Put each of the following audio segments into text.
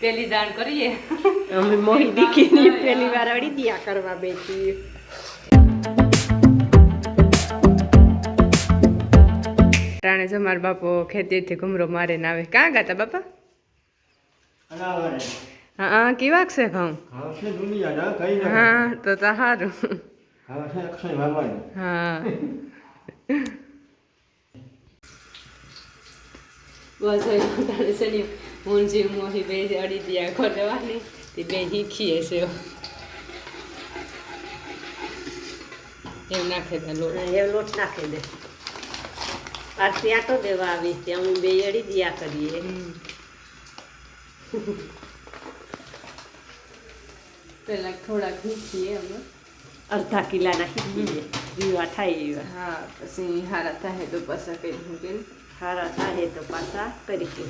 પેલી દાણ કરીએ અમે મોહી દીકીની પહેલી વાર અડી દિયા કરવા બેઠી રાણે જમાર બાપો ખેતીથી ઘુમરો મારે ને આવે ક્યાં ગાતા બાપા હા કેવા છે ઘઉં હા તો સારું હા બસ છે ને હું જીવ મોહી બે અડી દિયા કરવાની તે બે શીખીએ છે એવું નાખે દે લોટ એ લોટ નાખી દે આરતી આટો દેવા આવી ત્યાં અમે બે અડી દિયા કરીએ પેલા થોડાક શીખીએ અમે અડધા કિલાના શીખીએ જીવા થાય એવા હા પછી હારા થાય તો પાછા કઈ મૂકે હારા થાય તો પાછા કરી કે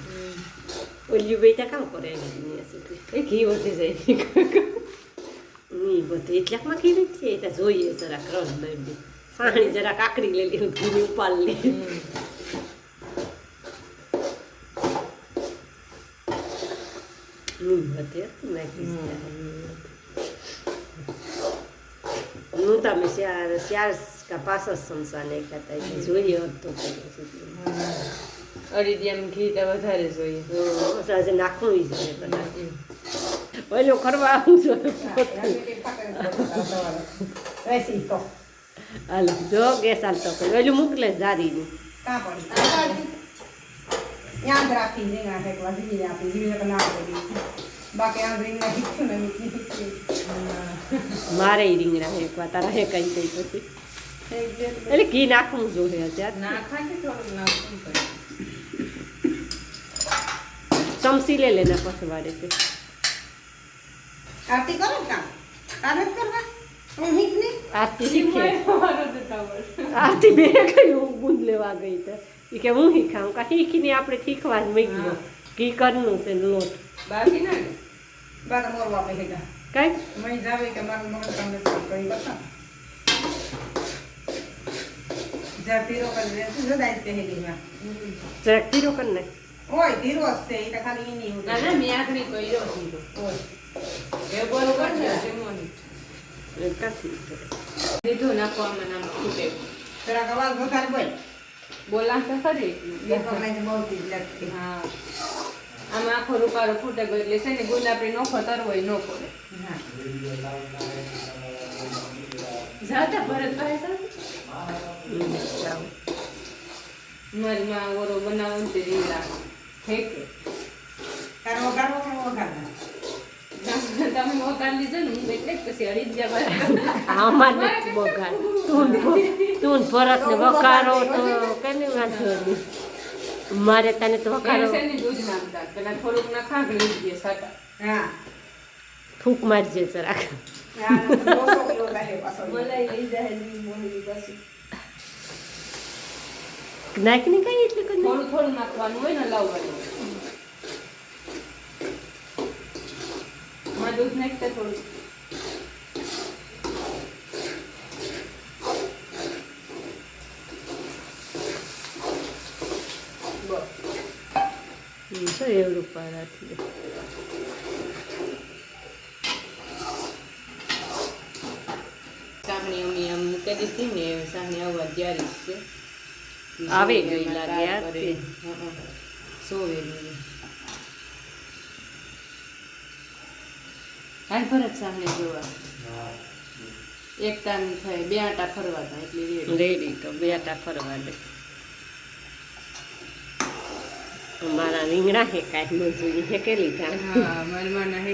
ઓલ્યું બેટા કામ કરે એ ઘી વધી જાય નહીં બધું એટલાકમાં ઘી નથી એટલે જોઈએ જરાક રસ દઈ દે સાણી જરાક આકરી લઈ લે ઘીની ઉપાલ લે નહીં બધે નાખી હું તમે ચાર કા 5 સંસા નાખ્યા હતા એટલે જોઈએ તો અડીદિયામાં ઘી તો વધારે જોઈએ આજે નાખવું જોઈએ બધા ઓલો કરવા આવું છું હાલ જો ગેસ હાલતો કર્યો ઓલું મોકલે જારીનું યાદ રાખી રીંગણા ફેંકવા જીવી આપી જીવી ના કરી બાકી આ રીંગણા શીખ્યું ને મીઠી શીખ્યું મારે રીંગણા ફેંકવા તારા હે કઈ કઈ પછી એટલે ઘી નાખવું જોઈએ અત્યારે નાખાથી થોડુંક નાખવું પડે ચમચી લે લેના પછી વારે છે આરતી કરો કામ તારે જ કરવા હું મીઠ નહીં આરતી શીખે આરતી બે કઈ હું બુંદ લેવા ગઈ તો એ કે હું શીખાવું કા શીખીને આપણે શીખવા જ મૂકી ઘી કરનું છે લોટ બાકી ના બાર મોરવા પે હેગા કઈ મઈ જાવે કે મારું મગજ તમને કરી બતા જા પીરો કર દે તું જદાઈ પે હેગી માં જરાક પીરો કર ને ઓય ધીરો હશે એ તો ખાલી ઈ નહીં ના મેં આખરી કર્યો ધીરો ઓય એ બોલ કરજો જમવાની કાથી દીધું નાખવામાં નામ ખૂટે તેરા અવાજ વધારે બોલ બોલા તો ખરી એ તો મને બહુ જ લાગતી હા આમાં આખો રૂપારો ફૂટે ગયો એટલે છે ને ગુલાબી નોખો તરવો ન પડે હા જાતા ભરતભાઈ મારી માં ઓરો બનાવું તે રીંગણા ફેંકે કારો કારો વગાડ તમે વગાડ લીધો ને હું એટલે જ પછી અડી જ જવા આમાં નથી બગાડ તું ભરત ને વકારો તો કેને વાંધો નહીં મારે તને તો વકારો દૂધ નાખતા પેલા થોડુંક ના ખાંડ લઈ દે સાટા હા ફૂંક મારજે જરાક યાર તો દોસો કિલો લાગે પાછો મલાઈ લઈ જાય ની મોહલી પાછી નાખી કઈ એટલે કઈ થોડું થોડું નાખવાનું હોય ને લાવવાનું માં દૂધ નાખતા થોડું તો એવું પારાથી સાહણી અમે આમ મૂકી દીધી ને સાહણી આવવા તૈયારી છે આવી ગઈ લાગે યાર તે સોવેલી હાલ ભરત સાહણી જોવા એક તાન થાય બે આટા ફરવાના એટલે રેડી તો બેટા ફરવા દે મારા રીંગણા હે કાંઈ મજૂરી હે કે લીધા હા મારી માના હે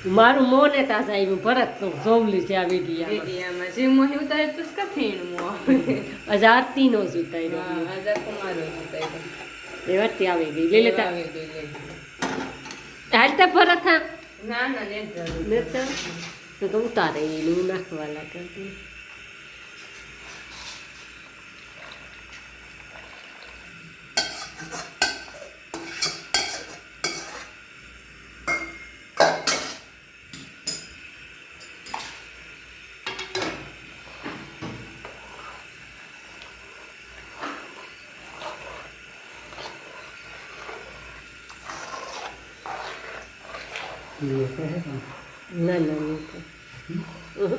મારું મોને તાજા આવ્યું ભરત તો જોવલી છે આવી ગયા રેડિયામાં જે મોહી ઉતારે તો કા ફેણ મો અજારતી નો જ ઉતાર્યો આજા કુમારો ઉતારે એ વાતી આવી ગઈ લઈ લેતા આવી ગઈ હાલતા ભરત હા ના ના ને તો ઉતારે એનું નાખવા લાગે ના ના નહીં થાય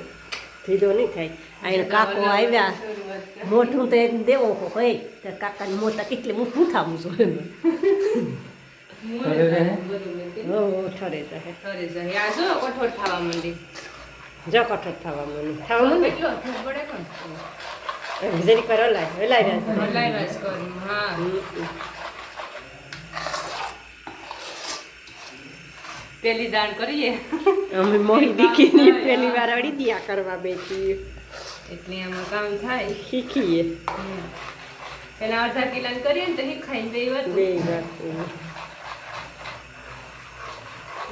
થીધો નહીં થાય આ કાકો આવ્યા મોઢું તો એને દેવો હોય તો કાકાને મોટા કેટલી હું પૂછાવું છું એમાં ઠરે જાય ઠરે જાય આ જો કઠોળ થવા માંડી જો કઠોળ થવા માંડી કેટલો પડે પણ જરીક વાર હલાય હલાવ્યા જ કરું હા પેલી દાણ કરીએ અમે મોહી દીકીની પહેલી વાર અડી દિયા કરવા બેઠી એટલે આમાં કામ થાય શીખીએ પેલા અડધા કિલા કરીએ ને તો શીખાઈને બે વાત બે વાત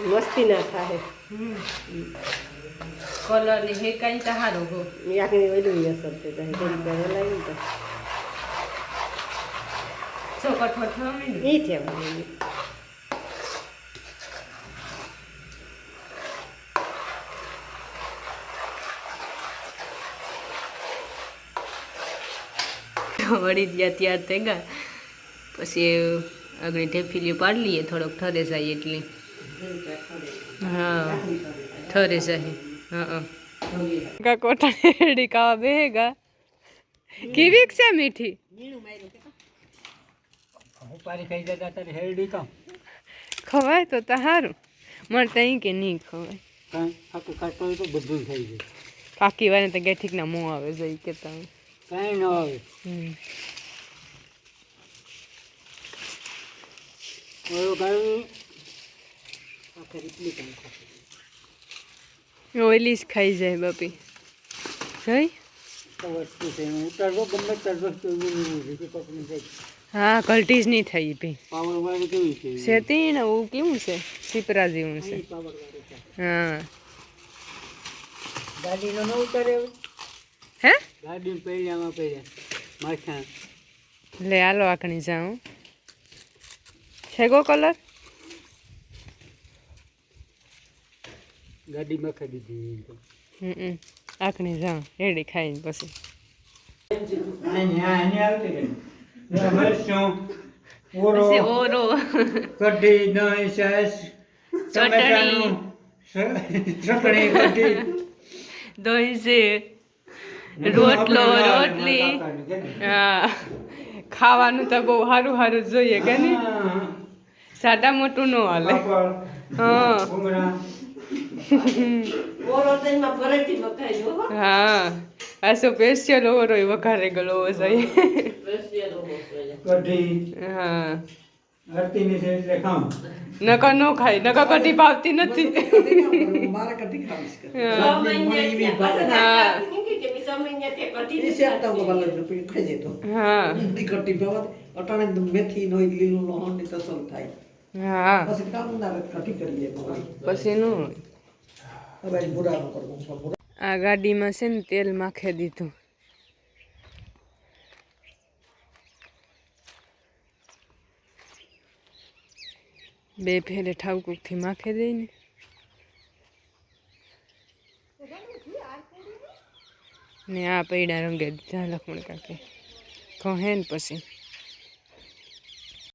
મસ્તી ના થાય કલર ને હેકાઈ તો હારો હો આખરી વધુ અસર તે થાય જરીક વાર હલાવી તો છો કઠોળ થવા માંડ્યું એ થવાનું વળી ગયા ત્યાર થઈ ગયા પછી આગળ ઢેફીલીઓ પાડી લઈએ થોડોક ઠરે જાય એટલી હા ઠરે જાય હા કોટાડી ખાવા બેગા કેવી છે મીઠી ખવાય તો સારું મને તઈ કે નહીં ખવાય કાકી વાને તો ગેઠીક ના મોં આવે જઈ કે તમે કાંઈ ન આવે ઓઈલી જ ખાઈ જાય બાપી જઈ ઉતારવો ગમે ત્યારે વસ્તુ હા કલ્ટી જ નહીં થઈ ભી પાવર વાળી કેવી છે સેતી ને એવું કેવું છે સીપરા જેવું છે હા ગાડીનો ન ઉતારે હે ગાડી પહેર્યામાં પહેર્યા માથા લે હાલો આકણી જાઉં છેગો કલર ગાડીમાં ખાઈ દીધી આકણી જાઉં રેડી ખાઈને પછી પછી ઓરો કઢી દહીં છાશ ચટણી ચટણી કઢી દહીં છે રોટલો રોટલી હા ખાવાનું તો બહુ સારું સારું જોઈએ કે નહીં સાડા મોટું ન હાલે હા હા આ શું સ્પેશિયલ ઓરો વઘારે ગયેલો જોઈએ કઢી હા આરતીની છે એટલે ખામ નકા ન ખાય નકા કઢી ભાવતી નથી મારે કટી ખાવીશ કે હા ખાઈ જતો હા કટી ભાવ અટાણે મેથી નો લીલું લોહણ ની તસલ થાય હા પછી કામ ના કટી કરીએ પછી નું હવે બુરા નો કરવું આ ગાડીમાં છે ને તેલ માખે દીધું બે ફેરે ઠાવકુકથી માખે દઈ ને આ પૈડા રંગે દીધા લખમણ કાકે કહે ને પછી